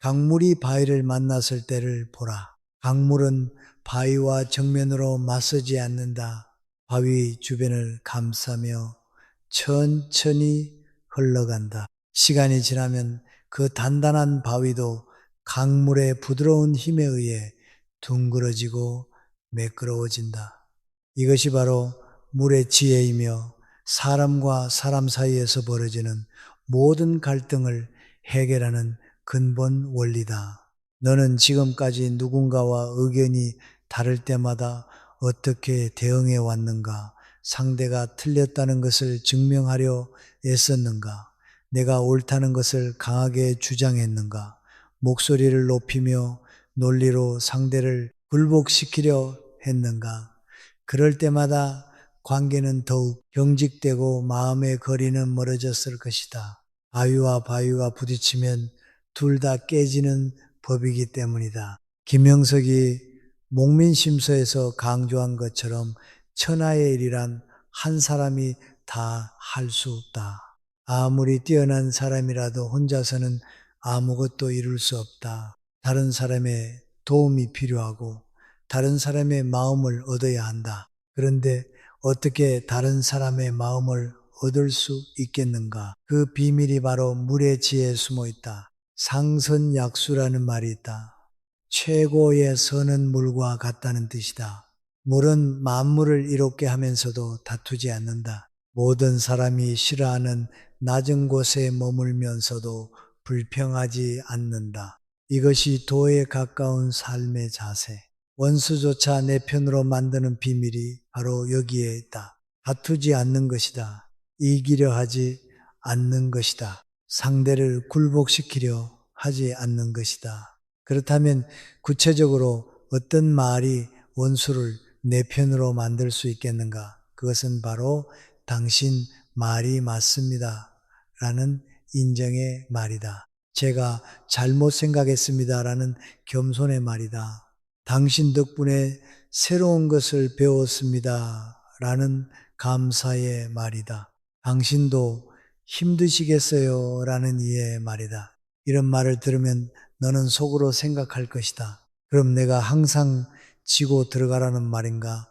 강물이 바위를 만났을 때를 보라. 강물은 바위와 정면으로 맞서지 않는다. 바위 주변을 감싸며 천천히 흘러간다. 시간이 지나면 그 단단한 바위도 강물의 부드러운 힘에 의해 둥그러지고 매끄러워진다. 이것이 바로 물의 지혜이며 사람과 사람 사이에서 벌어지는 모든 갈등을 해결하는 근본 원리다. 너는 지금까지 누군가와 의견이 다를 때마다 어떻게 대응해 왔는가? 상대가 틀렸다는 것을 증명하려 애썼는가? 내가 옳다는 것을 강하게 주장했는가? 목소리를 높이며 논리로 상대를 굴복시키려 했는가? 그럴 때마다 관계는 더욱 경직되고 마음의 거리는 멀어졌을 것이다. 바위와 바위가 부딪히면 둘 다 깨지는 법이기 때문이다. 김영석이 목민심서에서 강조한 것처럼 천하의 일이란 한 사람이 다 할 수 없다. 아무리 뛰어난 사람이라도 혼자서는 아무것도 이룰 수 없다. 다른 사람의 도움이 필요하고 다른 사람의 마음을 얻어야 한다. 그런데 어떻게 다른 사람의 마음을 얻을 수 있겠는가? 그 비밀이 바로 물의 지혜에 숨어 있다. 상선약수라는 말이 있다. 최고의 선은 물과 같다는 뜻이다. 물은 만물을 이롭게 하면서도 다투지 않는다. 모든 사람이 싫어하는 낮은 곳에 머물면서도 불평하지 않는다. 이것이 도에 가까운 삶의 자세. 원수조차 내 편으로 만드는 비밀이 바로 여기에 있다. 다투지 않는 것이다. 이기려 하지 않는 것이다. 상대를 굴복시키려 하지 않는 것이다. 그렇다면 구체적으로 어떤 말이 원수를 내 편으로 만들 수 있겠는가? 그것은 바로 당신 말이 맞습니다. 라는 인정의 말이다. 제가 잘못 생각했습니다. 라는 겸손의 말이다. 당신 덕분에 새로운 것을 배웠습니다. 라는 감사의 말이다. 당신도 힘드시겠어요? 라는 이해의 말이다. 이런 말을 들으면 너는 속으로 생각할 것이다. 그럼 내가 항상 지고 들어가라는 말인가?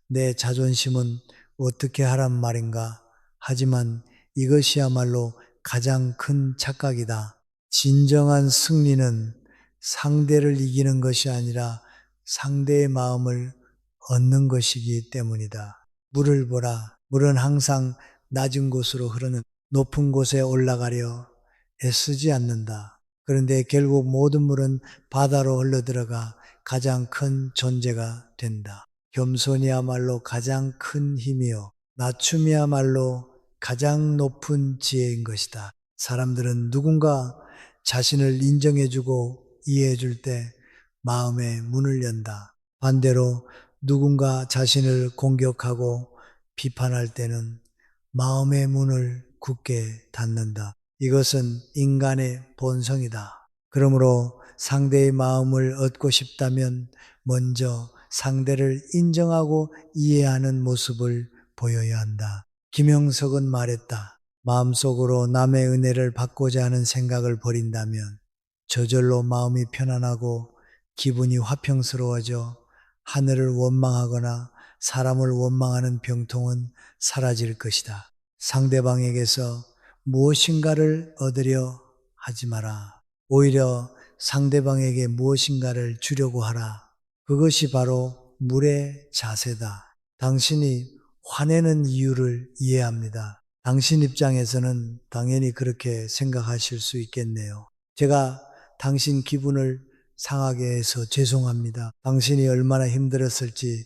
내 자존심은 어떻게 하란 말인가? 하지만 이것이야말로 가장 큰 착각이다. 진정한 승리는 상대를 이기는 것이 아니라 상대의 마음을 얻는 것이기 때문이다. 물을 보라. 물은 항상 낮은 곳으로 흐르는 높은 곳에 올라가려 애쓰지 않는다. 그런데 결국 모든 물은 바다로 흘러들어가 가장 큰 존재가 된다. 겸손이야말로 가장 큰 힘이요. 낮춤이야말로 가장 높은 지혜인 것이다. 사람들은 누군가 자신을 인정해주고 이해해줄 때 마음의 문을 연다. 반대로 누군가 자신을 공격하고 비판할 때는 마음의 문을 굳게 닫는다. 이것은 인간의 본성이다. 그러므로 상대의 마음을 얻고 싶다면 먼저 상대를 인정하고 이해하는 모습을 보여야 한다. 김영석은 말했다. 마음속으로 남의 은혜를 받고자 하는 생각을 버린다면 저절로 마음이 편안하고 기분이 화평스러워져 하늘을 원망하거나 사람을 원망하는 병통은 사라질 것이다. 상대방에게서 무엇인가를 얻으려 하지 마라. 오히려 상대방에게 무엇인가를 주려고 하라. 그것이 바로 물의 자세다. 당신이 화내는 이유를 이해합니다. 당신 입장에서는 당연히 그렇게 생각하실 수 있겠네요. 제가 당신 기분을 상하게 해서 죄송합니다. 당신이 얼마나 힘들었을지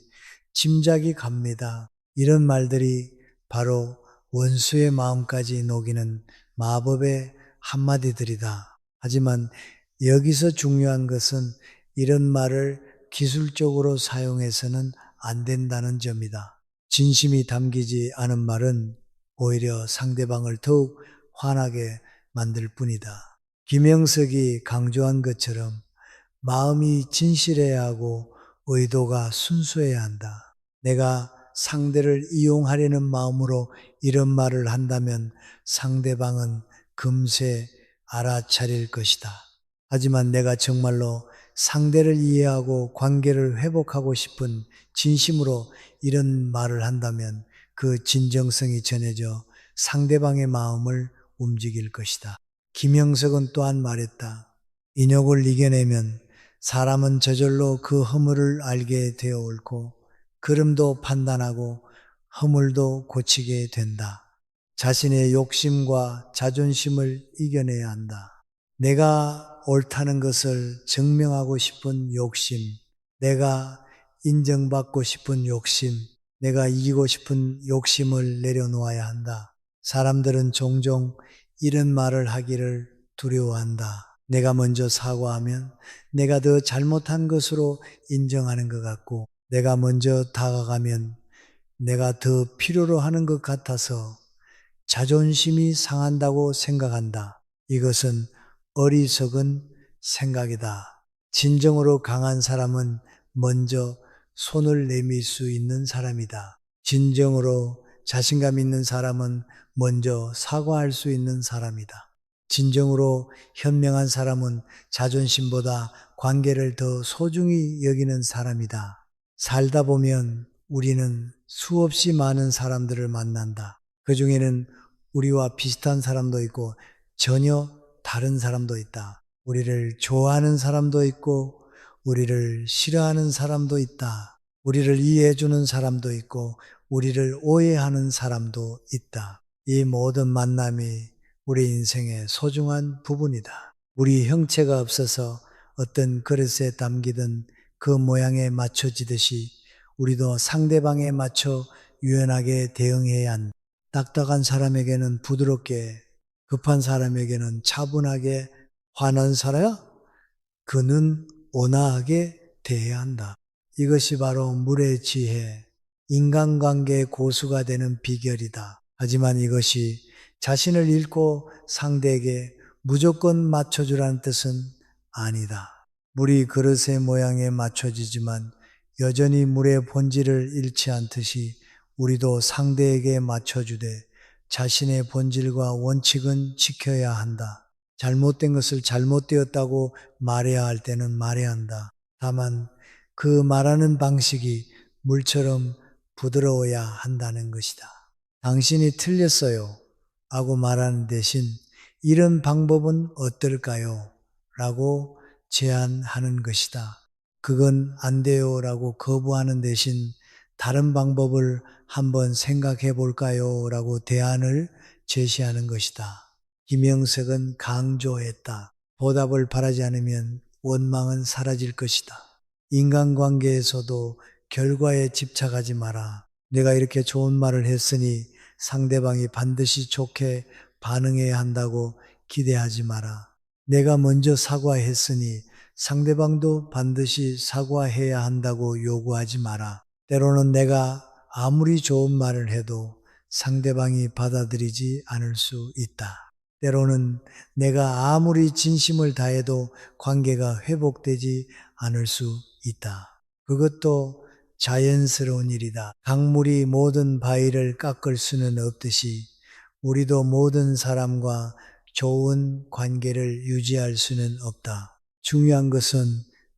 짐작이 갑니다. 이런 말들이 바로 원수의 마음까지 녹이는 마법의 한마디들이다. 하지만 여기서 중요한 것은 이런 말을 기술적으로 사용해서는 안 된다는 점이다. 진심이 담기지 않은 말은 오히려 상대방을 더욱 화나게 만들 뿐이다. 김영석이 강조한 것처럼 마음이 진실해야 하고 의도가 순수해야 한다. 내가 상대를 이용하려는 마음으로 이런 말을 한다면 상대방은 금세 알아차릴 것이다. 하지만 내가 정말로 상대를 이해하고 관계를 회복하고 싶은 진심으로 이런 말을 한다면 그 진정성이 전해져 상대방의 마음을 움직일 것이다. 김영석은 또한 말했다. 인욕을 이겨내면 사람은 저절로 그 허물을 알게 되어 옳고 그름도 판단하고 허물도 고치게 된다. 자신의 욕심과 자존심을 이겨내야 한다. 내가 옳다는 것을 증명하고 싶은 욕심, 내가 인정받고 싶은 욕심, 내가 이기고 싶은 욕심을 내려놓아야 한다. 사람들은 종종 이런 말을 하기를 두려워한다. 내가 먼저 사과하면 내가 더 잘못한 것으로 인정하는 것 같고, 내가 먼저 다가가면 내가 더 필요로 하는 것 같아서 자존심이 상한다고 생각한다. 이것은 어리석은 생각이다. 진정으로 강한 사람은 먼저 손을 내밀 수 있는 사람이다. 진정으로 자신감 있는 사람은 먼저 사과할 수 있는 사람이다. 진정으로 현명한 사람은 자존심보다 관계를 더 소중히 여기는 사람이다. 살다 보면 우리는 수없이 많은 사람들을 만난다. 그 중에는 우리와 비슷한 사람도 있고 전혀 다른 사람도 있다. 우리를 좋아하는 사람도 있고 우리를 싫어하는 사람도 있다. 우리를 이해해주는 사람도 있고 우리를 오해하는 사람도 있다. 이 모든 만남이 우리 인생의 소중한 부분이다. 우리 형체가 없어서 어떤 그릇에 담기던 그 모양에 맞춰지듯이 우리도 상대방에 맞춰 유연하게 대응해야 한다. 딱딱한 사람에게는 부드럽게, 급한 사람에게는 차분하게, 화난 사람 그는 온화하게 대해야 한다. 이것이 바로 물의 지혜, 인간관계의 고수가 되는 비결이다. 하지만 이것이 자신을 잃고 상대에게 무조건 맞춰주라는 뜻은 아니다. 물이 그릇의 모양에 맞춰지지만 여전히 물의 본질을 잃지 않듯이 우리도 상대에게 맞춰주되 자신의 본질과 원칙은 지켜야 한다. 잘못된 것을 잘못되었다고 말해야 할 때는 말해야 한다. 다만 그 말하는 방식이 물처럼 부드러워야 한다는 것이다. 당신이 틀렸어요 하고 말하는 대신 이런 방법은 어떨까요? 라고 제안하는 것이다. 그건 안 돼요 라고 거부하는 대신 다른 방법을 한번 생각해 볼까요? 라고 대안을 제시하는 것이다. 김영석은 강조했다. 보답을 바라지 않으면 원망은 사라질 것이다. 인간관계에서도 결과에 집착하지 마라. 내가 이렇게 좋은 말을 했으니 상대방이 반드시 좋게 반응해야 한다고 기대하지 마라. 내가 먼저 사과했으니 상대방도 반드시 사과해야 한다고 요구하지 마라. 때로는 내가 아무리 좋은 말을 해도 상대방이 받아들이지 않을 수 있다. 때로는 내가 아무리 진심을 다해도 관계가 회복되지 않을 수 있다. 그것도 자연스러운 일이다. 강물이 모든 바위를 깎을 수는 없듯이 우리도 모든 사람과 좋은 관계를 유지할 수는 없다. 중요한 것은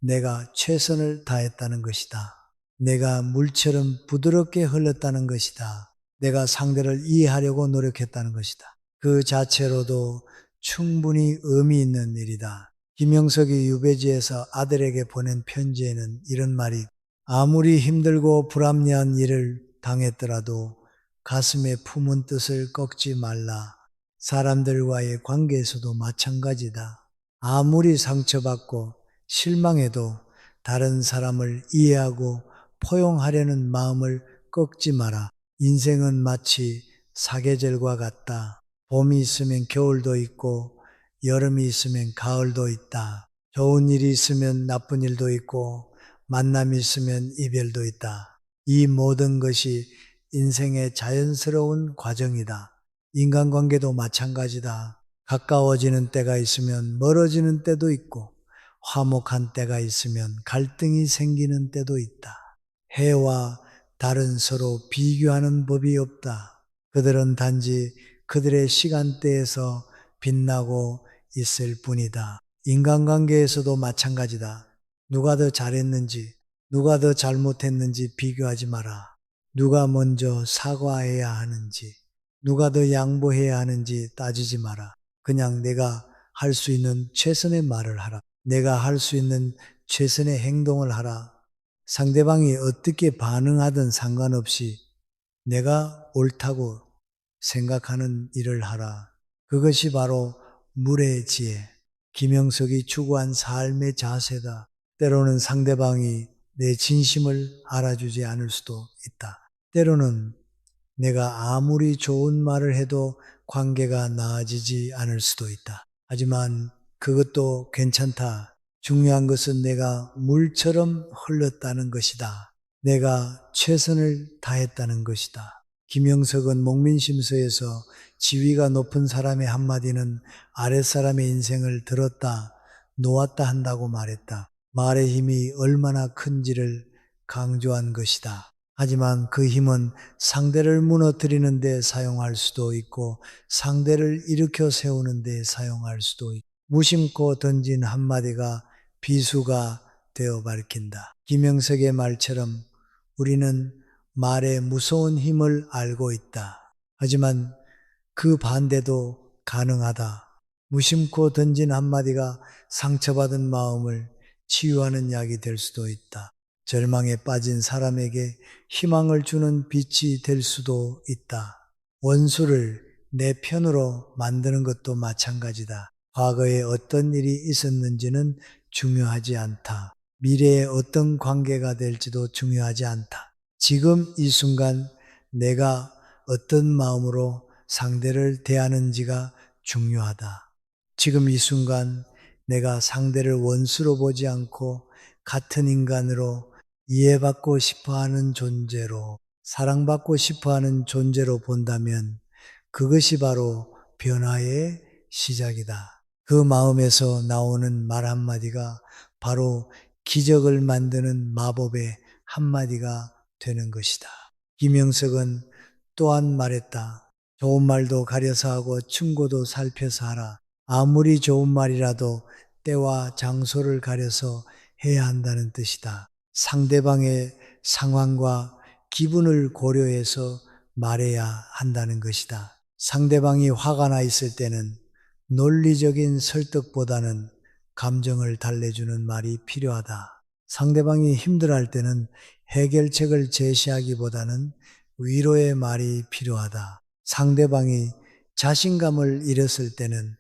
내가 최선을 다했다는 것이다. 내가 물처럼 부드럽게 흘렀다는 것이다. 내가 상대를 이해하려고 노력했다는 것이다. 그 자체로도 충분히 의미 있는 일이다. 김영석이 유배지에서 아들에게 보낸 편지에는 이런 말이 아무리 힘들고 불합리한 일을 당했더라도 가슴에 품은 뜻을 꺾지 말라. 사람들과의 관계에서도 마찬가지다. 아무리 상처받고 실망해도 다른 사람을 이해하고 포용하려는 마음을 꺾지 마라. 인생은 마치 사계절과 같다. 봄이 있으면 겨울도 있고 여름이 있으면 가을도 있다. 좋은 일이 있으면 나쁜 일도 있고 만남이 있으면 이별도 있다. 이 모든 것이 인생의 자연스러운 과정이다. 인간관계도 마찬가지다. 가까워지는 때가 있으면 멀어지는 때도 있고 화목한 때가 있으면 갈등이 생기는 때도 있다. 해와 달은 서로 비교하는 법이 없다. 그들은 단지 그들의 시간대에서 빛나고 있을 뿐이다. 인간관계에서도 마찬가지다. 누가 더 잘했는지, 누가 더 잘못했는지 비교하지 마라. 누가 먼저 사과해야 하는지, 누가 더 양보해야 하는지 따지지 마라. 그냥 내가 할 수 있는 최선의 말을 하라. 내가 할 수 있는 최선의 행동을 하라. 상대방이 어떻게 반응하든 상관없이 내가 옳다고 생각하는 일을 하라. 그것이 바로 물의 지혜, 김영석이 추구한 삶의 자세다. 때로는 상대방이 내 진심을 알아주지 않을 수도 있다. 때로는 내가 아무리 좋은 말을 해도 관계가 나아지지 않을 수도 있다. 하지만 그것도 괜찮다. 중요한 것은 내가 물처럼 흘렀다는 것이다. 내가 최선을 다했다는 것이다. 김영석은 목민심서에서 지위가 높은 사람의 한마디는 아랫사람의 인생을 들었다, 놓았다 한다고 말했다. 말의 힘이 얼마나 큰지를 강조한 것이다. 하지만 그 힘은 상대를 무너뜨리는 데 사용할 수도 있고 상대를 일으켜 세우는 데 사용할 수도 있고 무심코 던진 한마디가 비수가 되어 밝힌다. 김영석의 말처럼 우리는 말의 무서운 힘을 알고 있다. 하지만 그 반대도 가능하다. 무심코 던진 한마디가 상처받은 마음을 치유하는 약이 될 수도 있다. 절망에 빠진 사람에게 희망을 주는 빛이 될 수도 있다. 원수를 내 편으로 만드는 것도 마찬가지다. 과거에 어떤 일이 있었는지는 중요하지 않다. 미래에 어떤 관계가 될지도 중요하지 않다. 지금 이 순간 내가 어떤 마음으로 상대를 대하는지가 중요하다. 지금 이 순간 내가 상대를 원수로 보지 않고 같은 인간으로 이해받고 싶어하는 존재로, 사랑받고 싶어하는 존재로 본다면 그것이 바로 변화의 시작이다. 그 마음에서 나오는 말 한마디가 바로 기적을 만드는 마법의 한마디가 되는 것이다. 김영석은 또한 말했다. 좋은 말도 가려서 하고 충고도 살펴서 하라. 아무리 좋은 말이라도 때와 장소를 가려서 해야 한다는 뜻이다. 상대방의 상황과 기분을 고려해서 말해야 한다는 것이다. 상대방이 화가 나 있을 때는 논리적인 설득보다는 감정을 달래주는 말이 필요하다. 상대방이 힘들어할 때는 해결책을 제시하기보다는 위로의 말이 필요하다. 상대방이 자신감을 잃었을 때는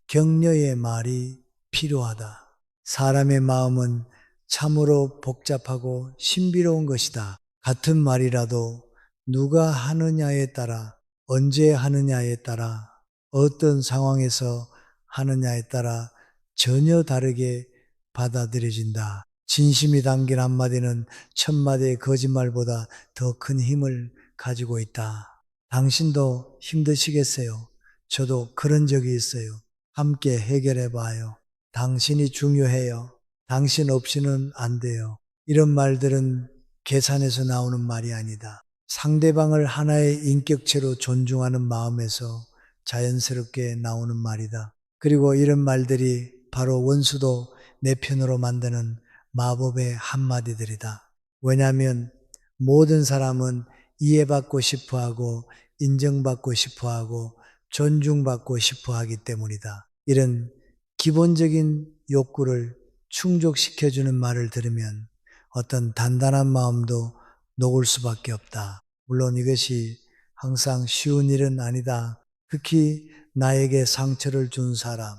격려의 말이 필요하다. 사람의 마음은 참으로 복잡하고 신비로운 것이다. 같은 말이라도 누가 하느냐에 따라, 언제 하느냐에 따라, 어떤 상황에서 하느냐에 따라 전혀 다르게 받아들여진다. 진심이 담긴 한마디는 천마디의 거짓말보다 더 큰 힘을 가지고 있다. 당신도 힘드시겠어요? 저도 그런 적이 있어요. 함께 해결해 봐요. 당신이 중요해요. 당신 없이는 안 돼요. 이런 말들은 계산에서 나오는 말이 아니다. 상대방을 하나의 인격체로 존중하는 마음에서 자연스럽게 나오는 말이다. 그리고 이런 말들이 바로 원수도 내 편으로 만드는 마법의 한마디들이다. 왜냐하면 모든 사람은 이해받고 싶어하고 인정받고 싶어하고 존중받고 싶어하기 때문이다. 이런 기본적인 욕구를 충족시켜주는 말을 들으면 어떤 단단한 마음도 녹을 수밖에 없다. 물론 이것이 항상 쉬운 일은 아니다. 특히 나에게 상처를 준 사람,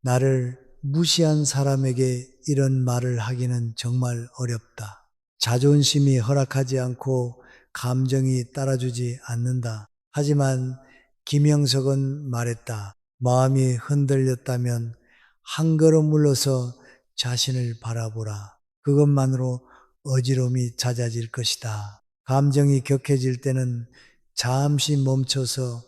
나를 무시한 사람에게 이런 말을 하기는 정말 어렵다. 자존심이 허락하지 않고 감정이 따라주지 않는다. 하지만 김영석은 말했다. 마음이 흔들렸다면 한 걸음 물러서 자신을 바라보라. 그것만으로 어지러움이 잦아질 것이다. 감정이 격해질 때는 잠시 멈춰서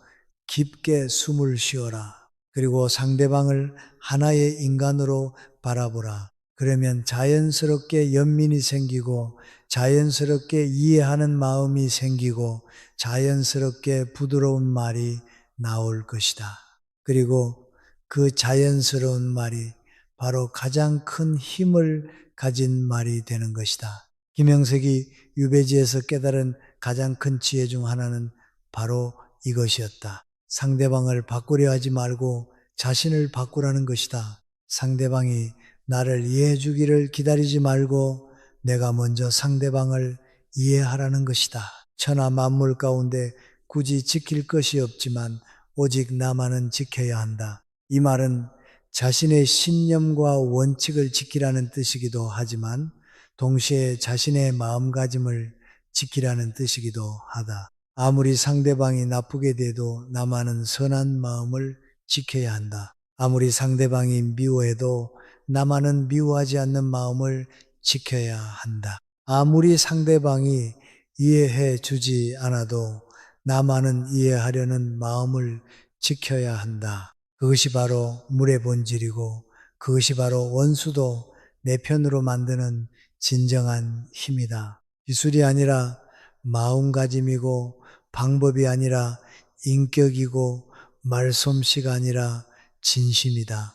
깊게 숨을 쉬어라. 그리고 상대방을 하나의 인간으로 바라보라. 그러면 자연스럽게 연민이 생기고 자연스럽게 이해하는 마음이 생기고 자연스럽게 부드러운 말이 나올 것이다. 그리고 그 자연스러운 말이 바로 가장 큰 힘을 가진 말이 되는 것이다. 김영석이 유배지에서 깨달은 가장 큰 지혜 중 하나는 바로 이것이었다. 상대방을 바꾸려 하지 말고 자신을 바꾸라는 것이다. 상대방이 나를 이해해 주기를 기다리지 말고 내가 먼저 상대방을 이해하라는 것이다. 천하 만물 가운데 굳이 지킬 것이 없지만 오직 나만은 지켜야 한다. 이 말은 자신의 신념과 원칙을 지키라는 뜻이기도 하지만 동시에 자신의 마음가짐을 지키라는 뜻이기도 하다. 아무리 상대방이 나쁘게 돼도 나만은 선한 마음을 지켜야 한다. 아무리 상대방이 미워해도 나만은 미워하지 않는 마음을 지켜야 한다. 아무리 상대방이 이해해 주지 않아도 나만은 이해하려는 마음을 지켜야 한다. 그것이 바로 물의 본질이고 그것이 바로 원수도 내 편으로 만드는 진정한 힘이다. 기술이 아니라 마음가짐이고 방법이 아니라 인격이고 말솜씨가 아니라 진심이다.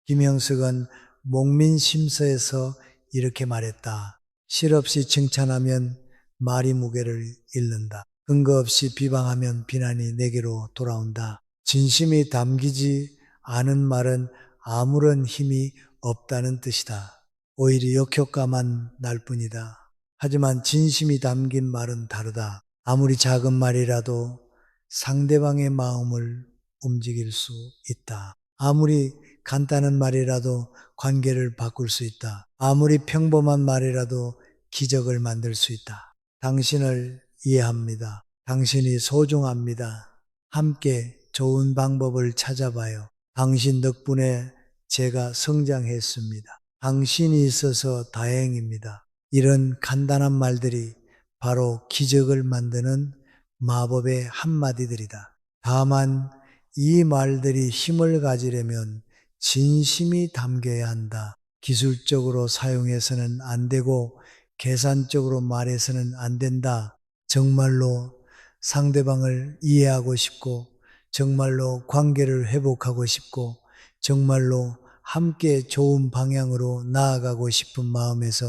김영석은 목민심서에서 이렇게 말했다. 실없이 칭찬하면 말이 무게를 잃는다. 근거 없이 비방하면 비난이 내게로 돌아온다. 진심이 담기지 않은 말은 아무런 힘이 없다는 뜻이다. 오히려 역효과만 날 뿐이다. 하지만 진심이 담긴 말은 다르다. 아무리 작은 말이라도 상대방의 마음을 움직일 수 있다. 아무리 간단한 말이라도 관계를 바꿀 수 있다. 아무리 평범한 말이라도 기적을 만들 수 있다. 당신을 이해합니다. 당신이 소중합니다. 함께 좋은 방법을 찾아봐요. 당신 덕분에 제가 성장했습니다. 당신이 있어서 다행입니다. 이런 간단한 말들이 바로 기적을 만드는 마법의 한마디들이다. 다만 이 말들이 힘을 가지려면 진심이 담겨야 한다. 기술적으로 사용해서는 안 되고 계산적으로 말해서는 안 된다. 정말로 상대방을 이해하고 싶고 정말로 관계를 회복하고 싶고 정말로 함께 좋은 방향으로 나아가고 싶은 마음에서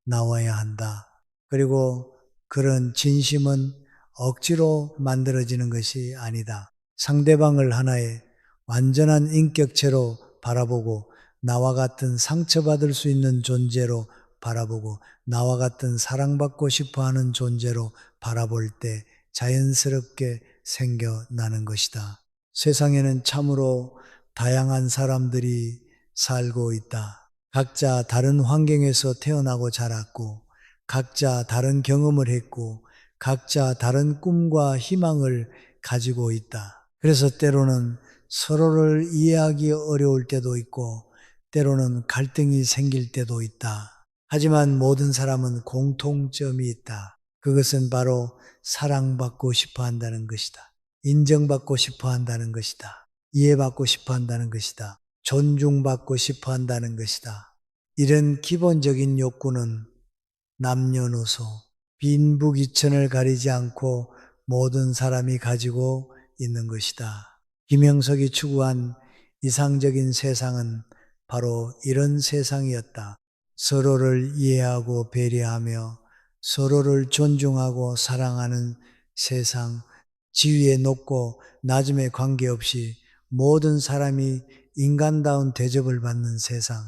나와야 한다. 그리고 그런 진심은 억지로 만들어지는 것이 아니다. 상대방을 하나의 완전한 인격체로 바라보고 나와 같은 상처받을 수 있는 존재로 바라보고 나와 같은 사랑받고 싶어하는 존재로 바라볼 때 자연스럽게 생겨나는 것이다. 세상에는 참으로 다양한 사람들이 살고 있다. 각자 다른 환경에서 태어나고 자랐고 각자 다른 경험을 했고 각자 다른 꿈과 희망을 가지고 있다. 그래서 때로는 서로를 이해하기 어려울 때도 있고 때로는 갈등이 생길 때도 있다. 하지만 모든 사람은 공통점이 있다. 그것은 바로 사랑받고 싶어 한다는 것이다. 인정받고 싶어 한다는 것이다. 이해받고 싶어 한다는 것이다. 존중받고 싶어 한다는 것이다. 이런 기본적인 욕구는 남녀노소, 빈부귀천을 가리지 않고 모든 사람이 가지고 있는 것이다. 김영석이 추구한 이상적인 세상은 바로 이런 세상이었다. 서로를 이해하고 배려하며 서로를 존중하고 사랑하는 세상, 지위에 높고 낮음에 관계없이 모든 사람이 인간다운 대접을 받는 세상,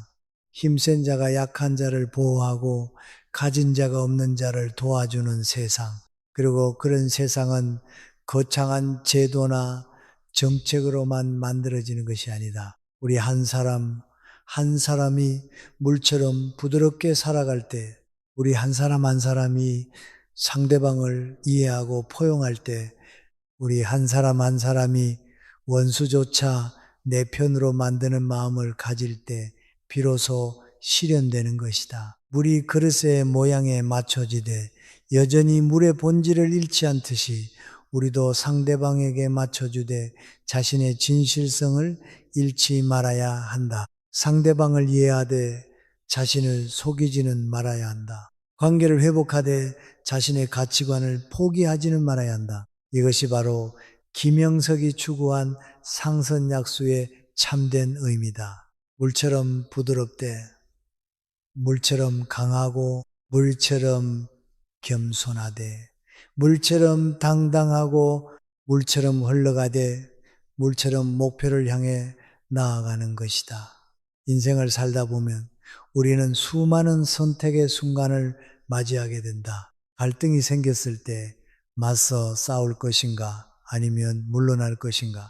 힘센 자가 약한 자를 보호하고 가진 자가 없는 자를 도와주는 세상, 그리고 그런 세상은 거창한 제도나 정책으로만 만들어지는 것이 아니다. 우리 한 사람 한 사람이 물처럼 부드럽게 살아갈 때 우리 한 사람 한 사람이 상대방을 이해하고 포용할 때 우리 한 사람 한 사람이 원수조차 내 편으로 만드는 마음을 가질 때 비로소 실현되는 것이다. 물이 그릇의 모양에 맞춰지되 여전히 물의 본질을 잃지 않듯이 우리도 상대방에게 맞춰주되 자신의 진실성을 잃지 말아야 한다. 상대방을 이해하되 자신을 속이지는 말아야 한다. 관계를 회복하되 자신의 가치관을 포기하지는 말아야 한다. 이것이 바로 김영석이 추구한 상선약수의 참된 의미다. 물처럼 부드럽되 물처럼 강하고 물처럼 겸손하되 물처럼 당당하고 물처럼 흘러가되 물처럼 목표를 향해 나아가는 것이다. 인생을 살다 보면 우리는 수많은 선택의 순간을 맞이하게 된다. 갈등이 생겼을 때 맞서 싸울 것인가 아니면 물러날 것인가,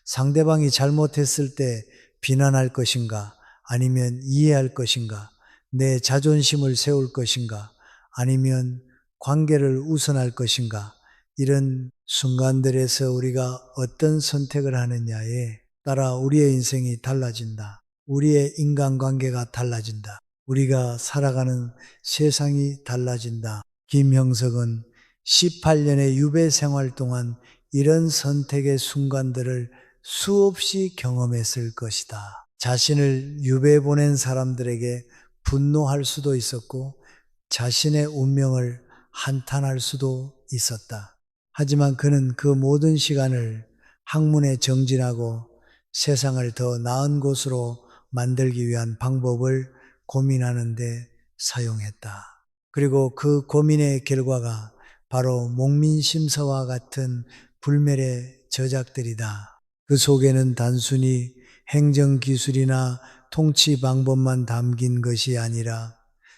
상대방이 잘못했을 때 비난할 것인가 아니면 이해할 것인가, 내 자존심을 세울 것인가 아니면 관계를 우선할 것인가, 이런 순간들에서 우리가 어떤 선택을 하느냐에 따라 우리의 인생이 달라진다. 우리의 인간관계가 달라진다. 우리가 살아가는 세상이 달라진다. 김형석은 18년의 유배 생활 동안 이런 선택의 순간들을 수없이 경험했을 것이다. 자신을 유배 보낸 사람들에게 분노할 수도 있었고 자신의 운명을 한탄할 수도 있었다. 하지만 그는 그 모든 시간을 학문에 정진하고 세상을 더 나은 곳으로 만들기 위한 방법을 고민하는 데 사용했다. 그리고 그 고민의 결과가 바로 목민심서와 같은 불멸의 저작들이다. 그 속에는 단순히 행정기술이나 통치 방법만 담긴 것이 아니라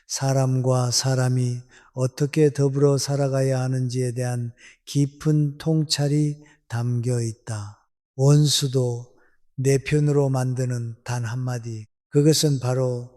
사람과 사람이 어떻게 더불어 살아가야 하는지에 대한 깊은 통찰이 담겨 있다. 원수도 내 편으로 만드는 단 한마디, 그것은 바로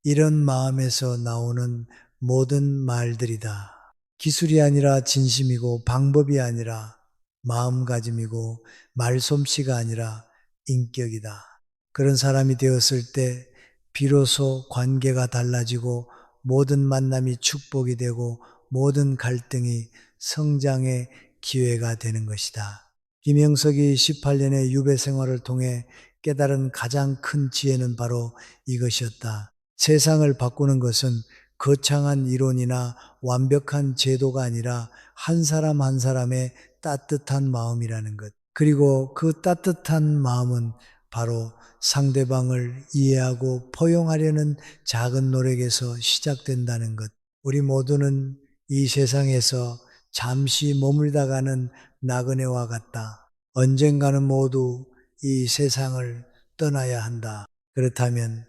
이런 마음에서 나오는 모든 말들이다. 기술이 아니라 진심이고 방법이 아니라 마음가짐이고 말솜씨가 아니라 인격이다. 그런 사람이 되었을 때 비로소 관계가 달라지고 모든 만남이 축복이 되고 모든 갈등이 성장의 기회가 되는 것이다. 김영석이 18년의 유배 생활을 통해 깨달은 가장 큰 지혜는 바로 이것이었다. 세상을 바꾸는 것은 거창한 이론이나 완벽한 제도가 아니라 한 사람 한 사람의 따뜻한 마음이라는 것. 그리고 그 따뜻한 마음은 바로 상대방을 이해하고 포용하려는 작은 노력에서 시작된다는 것. 우리 모두는 이 세상에서 잠시 머물다 가는 나그네와 같다. 언젠가는 모두 이 세상을 떠나야 한다. 그렇다면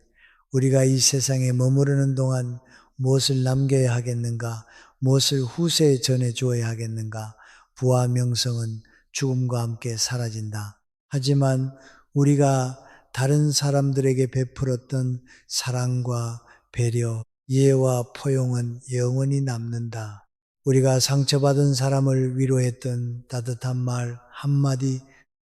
우리가 이 세상에 머무르는 동안 무엇을 남겨야 하겠는가? 무엇을 후세에 전해주어야 하겠는가? 부와 명성은 죽음과 함께 사라진다. 하지만 우리가 다른 사람들에게 베풀었던 사랑과 배려, 이해와 포용은 영원히 남는다. 우리가 상처받은 사람을 위로했던 따뜻한 말 한마디,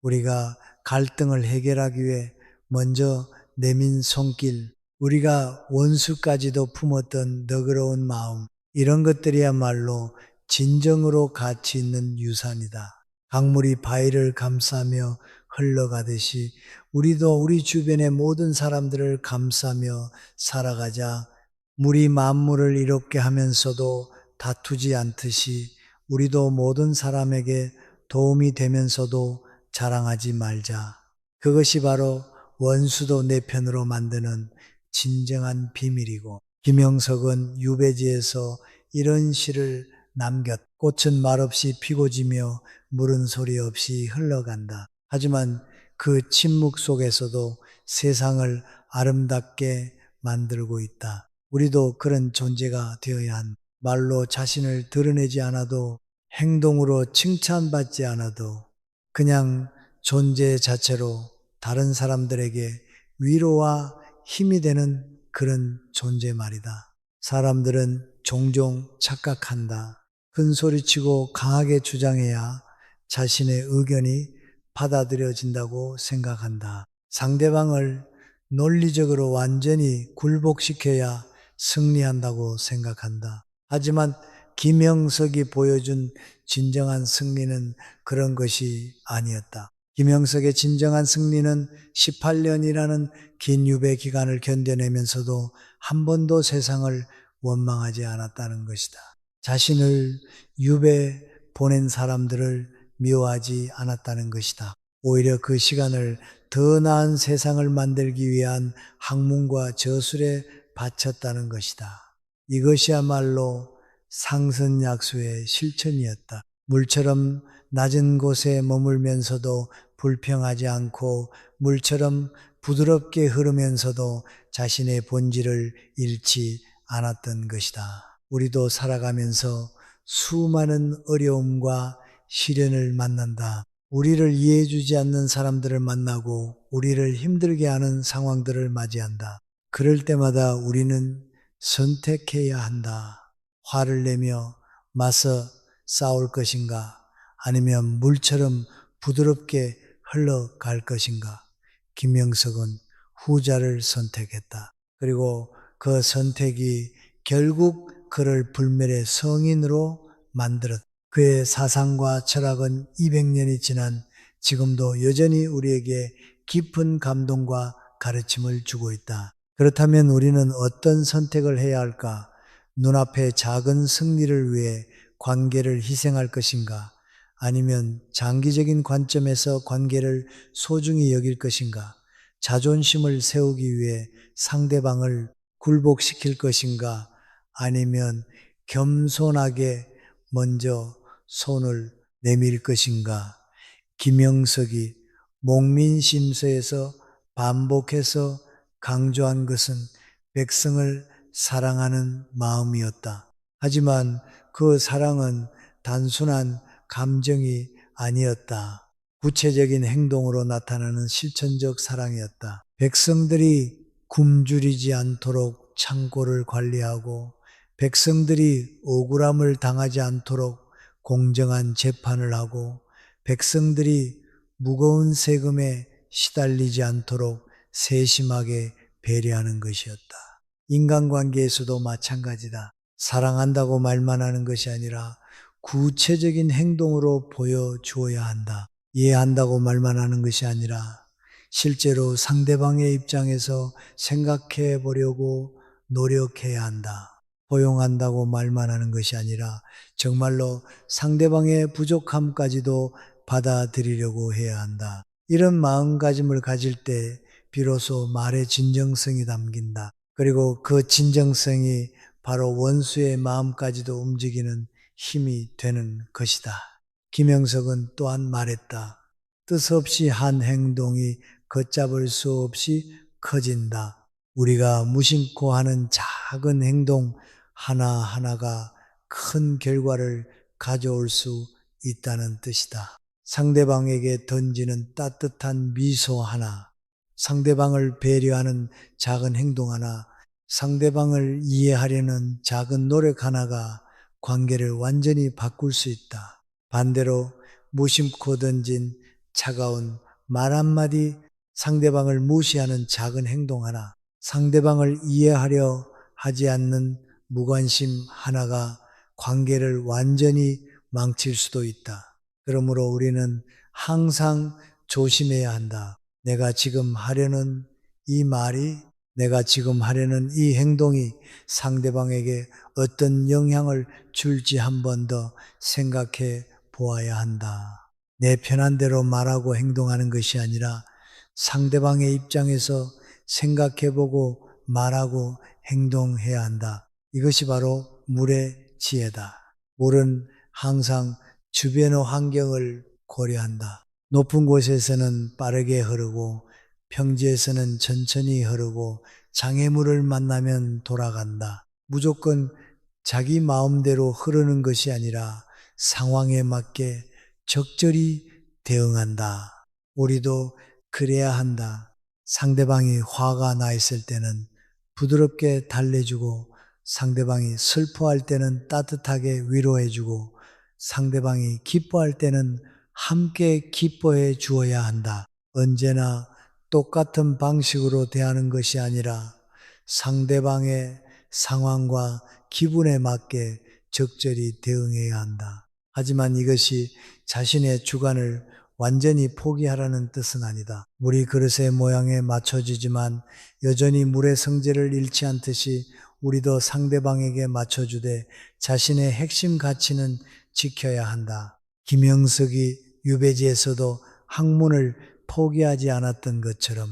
우리가 갈등을 해결하기 위해 먼저 내민 손길, 우리가 원수까지도 품었던 너그러운 마음, 이런 것들이야말로 진정으로 가치 있는 유산이다. 강물이 바위를 감싸며 흘러가듯이 우리도 우리 주변의 모든 사람들을 감싸며 살아가자. 물이 만물을 이롭게 하면서도 다투지 않듯이 우리도 모든 사람에게 도움이 되면서도 자랑하지 말자. 그것이 바로 원수도 내 편으로 만드는 진정한 비밀이고, 김영석은 유배지에서 이런 시를 남겼. 꽃은 말없이 피고 지며 물은 소리 없이 흘러간다. 하지만 그 침묵 속에서도 세상을 아름답게 만들고 있다. 우리도 그런 존재가 되어야 한다. 말로 자신을 드러내지 않아도, 행동으로 칭찬받지 않아도 그냥 존재 자체로 다른 사람들에게 위로와 힘이 되는 그런 존재 말이다. 사람들은 종종 착각한다. 큰 소리치고 강하게 주장해야 자신의 의견이 받아들여진다고 생각한다. 상대방을 논리적으로 완전히 굴복시켜야 승리한다고 생각한다. 하지만 김영석이 보여준 진정한 승리는 그런 것이 아니었다. 김영석의 진정한 승리는 18년이라는 긴 유배 기간을 견뎌내면서도 한 번도 세상을 원망하지 않았다는 것이다. 자신을 유배 보낸 사람들을 미워하지 않았다는 것이다. 오히려 그 시간을 더 나은 세상을 만들기 위한 학문과 저술에 바쳤다는 것이다. 이것이야말로 상선약수의 실천이었다. 물처럼 낮은 곳에 머물면서도 불평하지 않고 물처럼 부드럽게 흐르면서도 자신의 본질을 잃지 않았던 것이다. 우리도 살아가면서 수많은 어려움과 시련을 만난다. 우리를 이해해주지 않는 사람들을 만나고 우리를 힘들게 하는 상황들을 맞이한다. 그럴 때마다 우리는 선택해야 한다. 화를 내며 맞서 싸울 것인가? 아니면 물처럼 부드럽게 흘러갈 것인가? 김영석은 후자를 선택했다. 그리고 그 선택이 결국 그를 불멸의 성인으로 만들었다. 그의 사상과 철학은 200년이 지난 지금도 여전히 우리에게 깊은 감동과 가르침을 주고 있다. 그렇다면 우리는 어떤 선택을 해야 할까? 눈앞의 작은 승리를 위해 관계를 희생할 것인가? 아니면 장기적인 관점에서 관계를 소중히 여길 것인가? 자존심을 세우기 위해 상대방을 굴복시킬 것인가? 아니면 겸손하게 먼저 손을 내밀 것인가? 김영석이 목민심서에서 반복해서 강조한 것은 백성을 사랑하는 마음이었다. 하지만 그 사랑은 단순한 감정이 아니었다. 구체적인 행동으로 나타나는 실천적 사랑이었다. 백성들이 굶주리지 않도록 창고를 관리하고 백성들이 억울함을 당하지 않도록 공정한 재판을 하고 백성들이 무거운 세금에 시달리지 않도록 세심하게 배려하는 것이었다. 인간관계에서도 마찬가지다. 사랑한다고 말만 하는 것이 아니라 구체적인 행동으로 보여주어야 한다. 이해한다고 말만 하는 것이 아니라 실제로 상대방의 입장에서 생각해 보려고 노력해야 한다. 포용한다고 말만 하는 것이 아니라 정말로 상대방의 부족함까지도 받아들이려고 해야 한다. 이런 마음가짐을 가질 때 비로소 말의 진정성이 담긴다. 그리고 그 진정성이 바로 원수의 마음까지도 움직이는 힘이 되는 것이다. 김영석은 또한 말했다. 뜻없이 한 행동이 걷잡을 수 없이 커진다. 우리가 무심코 하는 작은 행동 하나하나가 큰 결과를 가져올 수 있다는 뜻이다. 상대방에게 던지는 따뜻한 미소 하나, 상대방을 배려하는 작은 행동 하나, 상대방을 이해하려는 작은 노력 하나가 관계를 완전히 바꿀 수 있다. 반대로 무심코 던진 차가운 말 한마디, 상대방을 무시하는 작은 행동 하나, 상대방을 이해하려 하지 않는 무관심 하나가 관계를 완전히 망칠 수도 있다. 그러므로 우리는 항상 조심해야 한다. 내가 지금 하려는 이 말이, 내가 지금 하려는 이 행동이 상대방에게 어떤 영향을 줄지 한 번 더 생각해 보아야 한다. 내 편한 대로 말하고 행동하는 것이 아니라 상대방의 입장에서 생각해 보고 말하고 행동해야 한다. 이것이 바로 물의 지혜다. 물은 항상 주변의 환경을 고려한다. 높은 곳에서는 빠르게 흐르고 평지에서는 천천히 흐르고 장애물을 만나면 돌아간다. 무조건 자기 마음대로 흐르는 것이 아니라 상황에 맞게 적절히 대응한다. 우리도 그래야 한다. 상대방이 화가 나 있을 때는 부드럽게 달래주고 상대방이 슬퍼할 때는 따뜻하게 위로해주고 상대방이 기뻐할 때는 함께 기뻐해 주어야 한다. 언제나 똑같은 방식으로 대하는 것이 아니라 상대방의 상황과 기분에 맞게 적절히 대응해야 한다. 하지만 이것이 자신의 주관을 완전히 포기하라는 뜻은 아니다. 물이 그릇의 모양에 맞춰지지만 여전히 물의 성질을 잃지 않듯이 우리도 상대방에게 맞춰주되 자신의 핵심 가치는 지켜야 한다. 김영석이 유배지에서도 학문을 포기하지 않았던 것처럼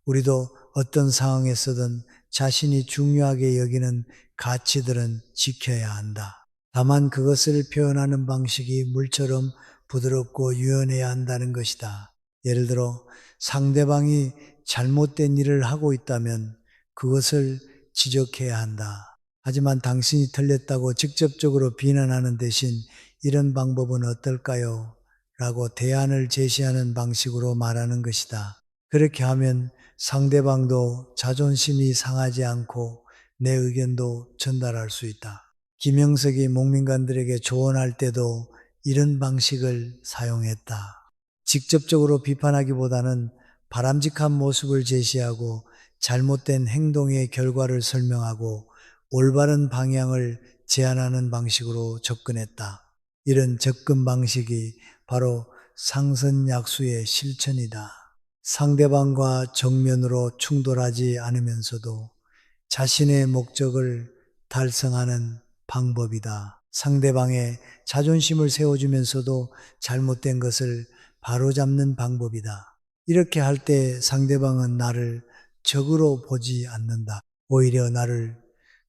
우리도 어떤 상황에서든 자신이 중요하게 여기는 가치들은 지켜야 한다. 다만 그것을 표현하는 방식이 물처럼 부드럽고 유연해야 한다는 것이다. 예를 들어 상대방이 잘못된 일을 하고 있다면 그것을 지적해야 한다. 하지만 당신이 틀렸다고 직접적으로 비난하는 대신 이런 방법은 어떨까요? 라고 대안을 제시하는 방식으로 말하는 것이다. 그렇게 하면 상대방도 자존심이 상하지 않고 내 의견도 전달할 수 있다. 김영석이 목민관들에게 조언할 때도 이런 방식을 사용했다. 직접적으로 비판하기보다는 바람직한 모습을 제시하고 잘못된 행동의 결과를 설명하고 올바른 방향을 제안하는 방식으로 접근했다. 이런 접근 방식이 바로 상선약수의 실천이다. 상대방과 정면으로 충돌하지 않으면서도 자신의 목적을 달성하는 방법이다. 상대방의 자존심을 세워주면서도 잘못된 것을 바로잡는 방법이다. 이렇게 할 때 상대방은 나를 적으로 보지 않는다. 오히려 나를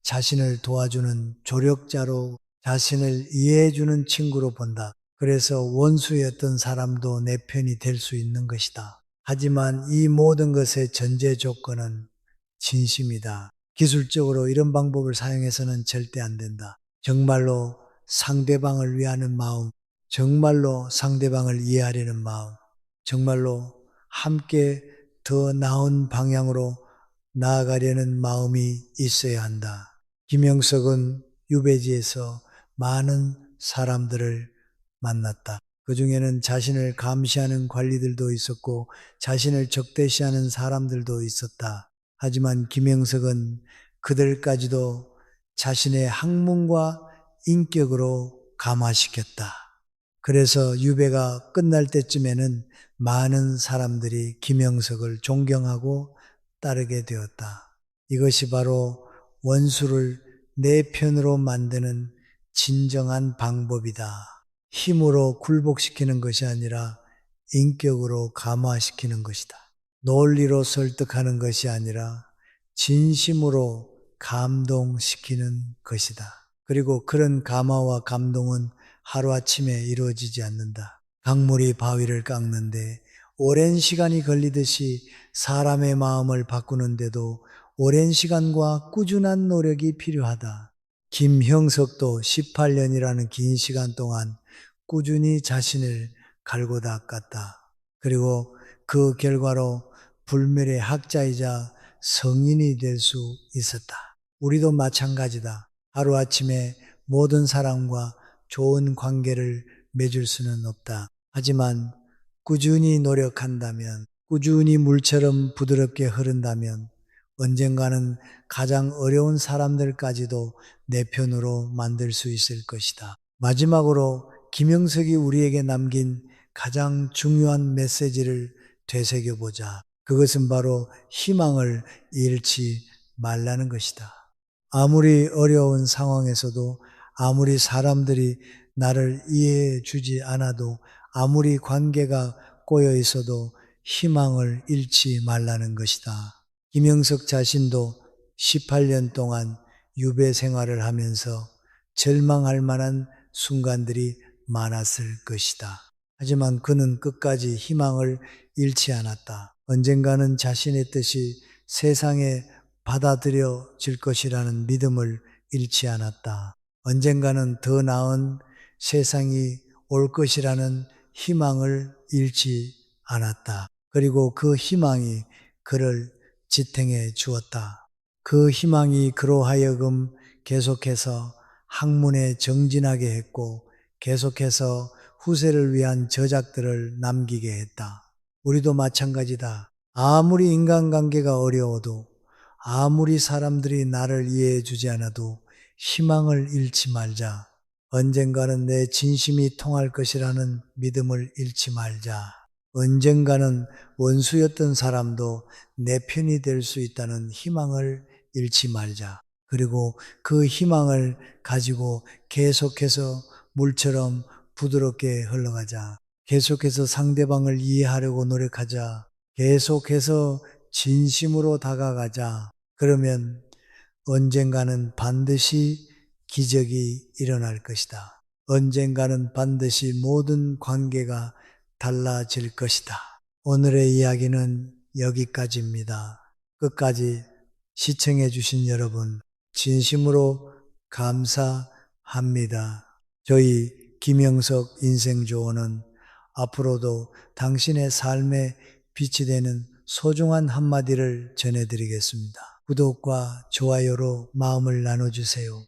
자신을 도와주는 조력자로, 자신을 이해해주는 친구로 본다. 그래서 원수였던 사람도 내 편이 될 수 있는 것이다. 하지만 이 모든 것의 전제 조건은 진심이다. 기술적으로 이런 방법을 사용해서는 절대 안 된다. 정말로 상대방을 위하는 마음, 정말로 상대방을 이해하려는 마음, 정말로 함께 더 나은 방향으로 나아가려는 마음이 있어야 한다. 김영석은 유배지에서 많은 사람들을 만났다. 그 중에는 자신을 감시하는 관리들도 있었고 자신을 적대시하는 사람들도 있었다. 하지만 김영석은 그들까지도 자신의 학문과 인격으로 감화시켰다. 그래서 유배가 끝날 때쯤에는 많은 사람들이 김영석을 존경하고 따르게 되었다. 이것이 바로 원수를 내 편으로 만드는 진정한 방법이다. 힘으로 굴복시키는 것이 아니라 인격으로 감화시키는 것이다. 논리로 설득하는 것이 아니라 진심으로 감동시키는 것이다. 그리고 그런 감화와 감동은 하루아침에 이루어지지 않는다. 강물이 바위를 깎는데 오랜 시간이 걸리듯이 사람의 마음을 바꾸는데도 오랜 시간과 꾸준한 노력이 필요하다. 김형석도 18년이라는 긴 시간 동안 꾸준히 자신을 갈고 닦았다. 그리고 그 결과로 불멸의 학자이자 성인이 될 수 있었다. 우리도 마찬가지다. 하루아침에 모든 사람과 좋은 관계를 맺을 수는 없다. 하지만 꾸준히 노력한다면, 꾸준히 물처럼 부드럽게 흐른다면 언젠가는 가장 어려운 사람들까지도 내 편으로 만들 수 있을 것이다. 마지막으로 김영석이 우리에게 남긴 가장 중요한 메시지를 되새겨보자. 그것은 바로 희망을 잃지 말라는 것이다. 아무리 어려운 상황에서도 아무리 사람들이 나를 이해해 주지 않아도 아무리 관계가 꼬여 있어도 희망을 잃지 말라는 것이다. 김영석 자신도 18년 동안 유배 생활을 하면서 절망할 만한 순간들이 많았을 것이다. 하지만 그는 끝까지 희망을 잃지 않았다. 언젠가는 자신의 뜻이 세상에 받아들여질 것이라는 믿음을 잃지 않았다. 언젠가는 더 나은 세상이 올 것이라는 희망을 잃지 않았다. 그리고 그 희망이 그를 지탱해 주었다. 그 희망이 그로 하여금 계속해서 학문에 정진하게 했고 계속해서 후세를 위한 저작들을 남기게 했다. 우리도 마찬가지다. 아무리 인간관계가 어려워도 아무리 사람들이 나를 이해해 주지 않아도 희망을 잃지 말자. 언젠가는 내 진심이 통할 것이라는 믿음을 잃지 말자. 언젠가는 원수였던 사람도 내 편이 될 수 있다는 희망을 잃지 말자. 그리고 그 희망을 가지고 계속해서 물처럼 부드럽게 흘러가자. 계속해서 상대방을 이해하려고 노력하자. 계속해서 진심으로 다가가자. 그러면 언젠가는 반드시 기적이 일어날 것이다. 언젠가는 반드시 모든 관계가 달라질 것이다. 오늘의 이야기는 여기까지입니다. 끝까지 시청해 주신 여러분 진심으로 감사합니다. 저희 김영석 인생조언은 앞으로도 당신의 삶에 빛이 되는 소중한 한마디를 전해드리겠습니다. 구독과 좋아요로 마음을 나눠주세요.